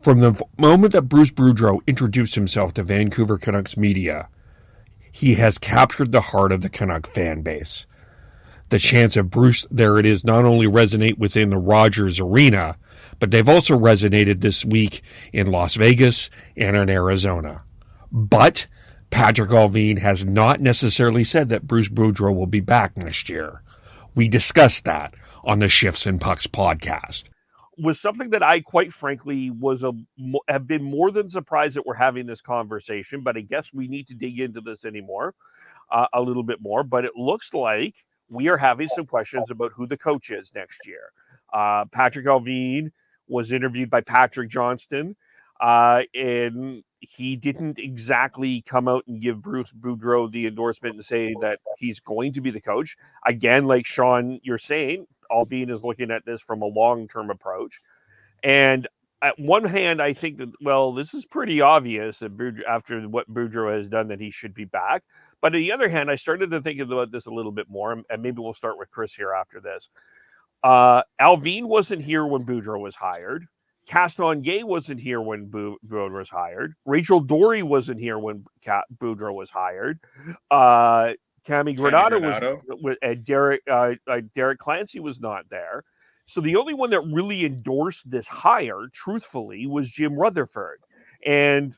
From the moment that Bruce Boudreau introduced himself to Vancouver Canucks media, he has captured the heart of the Canuck fan base. The chants of Bruce, there it is, not only resonate within the Rogers Arena, but they've also resonated this week in Las Vegas and in Arizona. But Patrick Alvin has not necessarily said that Bruce Boudreau will be back next year. We discussed that on the Shifts and Pucks podcast. Was something that I, quite frankly, have been more than surprised that we're having this conversation, but I guess we need to dig into this anymore, a little bit more. But it looks like we are having some questions about who the coach is next year. Patrick Alvin was interviewed by Patrick Johnston, and he didn't exactly come out and give Bruce Boudreau the endorsement and say that he's going to be the coach. Again, like Sean, you're saying, Alvin is looking at this from a long-term approach. And at one hand, I think that, well, this is pretty obvious that after what Boudreau has done, that he should be back. But on the other hand, I started to think about this a little bit more, and maybe we'll start with Chris here after this. Alvin wasn't here when Boudreau was hired. Castonguay wasn't here when Boudreau was hired. Rachel Dory wasn't here when Boudreau was hired. Cammy Granato was and Derek Clancy was not there. So the only one that really endorsed this hire, truthfully, was Jim Rutherford. And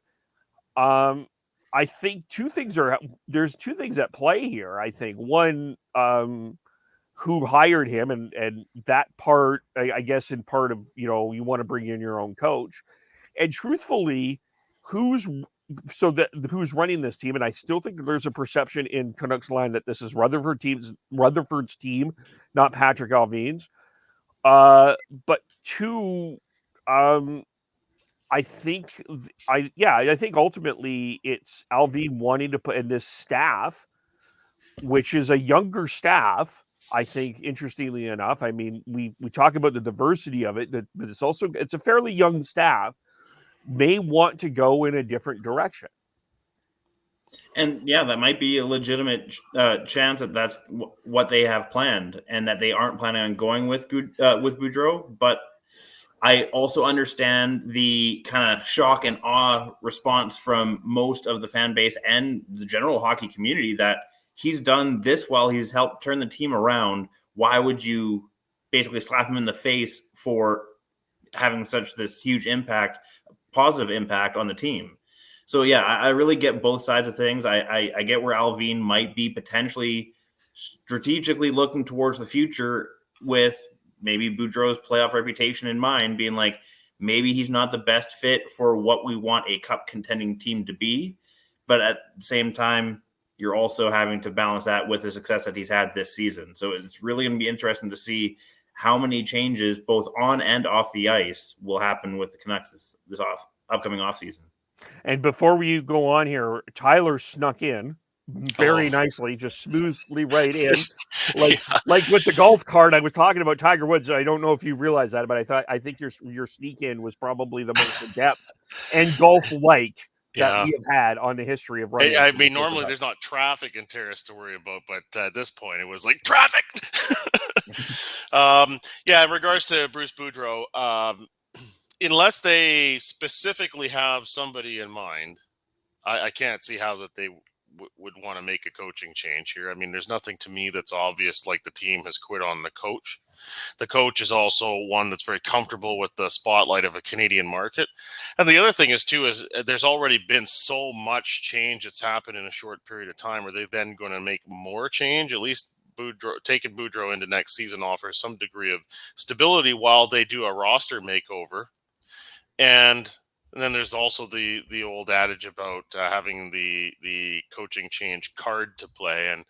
I think there's two things at play here. I think one, who hired him, and that part, I guess, in part of, you want to bring in your own coach, and truthfully, who's running this team. And I still think that there's a perception in Canucks land that this is Rutherford's team, not Patrick Alvin's. But two, I think ultimately it's Alvin wanting to put in this staff, which is a younger staff. I think, interestingly enough, I mean, we talk about the diversity of it, but it's a fairly young staff, may want to go in a different direction. And yeah, that might be a legitimate chance that that's what they have planned, and that they aren't planning on going with Boudreau. But I also understand the kind of shock and awe response from most of the fan base and the general hockey community that he's done this well. He's helped turn the team around. Why would you basically slap him in the face for having this huge impact, positive impact on the team? So yeah, I really get both sides of things. I get where Alvin might be potentially strategically looking towards the future with maybe Boudreau's playoff reputation in mind, being like, maybe he's not the best fit for what we want a cup contending team to be. But at the same time, you're also having to balance that with the success that he's had this season. So it's really going to be interesting to see how many changes, both on and off the ice, will happen with the Canucks this upcoming offseason. And before we go on here, Tyler snuck in very nicely, just smoothly right in. Like with the golf cart I was talking about Tiger Woods. I don't know if you realize that, but I think your sneak in was probably the most in-depth and golf-like that we have had on the history of running. I mean, normally there's not traffic in Terrace to worry about, but at this point it was like traffic. In regards to Bruce Boudreau, unless they specifically have somebody in mind, I can't see how that they would want to make a coaching change here. I mean, there's nothing to me that's obvious, like the team has quit on the coach. The coach is also one that's very comfortable with the spotlight of a Canadian market. And the other thing is there's already been so much change that's happened in a short period of time. Are they then going to make more change? At least taking Boudreau into next season offers some degree of stability while they do a roster makeover. And then there's also the old adage about having the coaching change card to play. And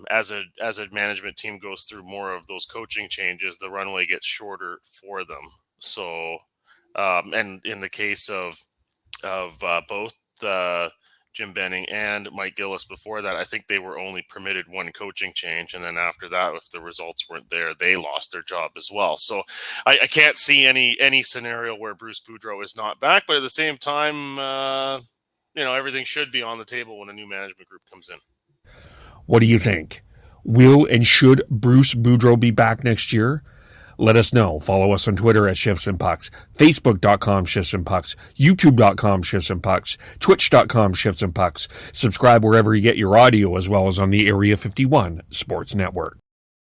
as a management team goes through more of those coaching changes, the runway gets shorter for them. So, and in the case of both Jim Benning and Mike Gillis before that, I think they were only permitted one coaching change. And then after that, if the results weren't there, they lost their job as well. So I can't see any scenario where Bruce Boudreau is not back. But at the same time, everything should be on the table when a new management group comes in. What do you think? Will and should Bruce Boudreau be back next year? Let us know. Follow us on Twitter at Shifts and Pucks, Facebook.com Shifts and Pucks, YouTube.com Shifts and Pucks, Twitch.com Shifts and Pucks. Subscribe wherever you get your audio, as well as on the Area 51 Sports Network.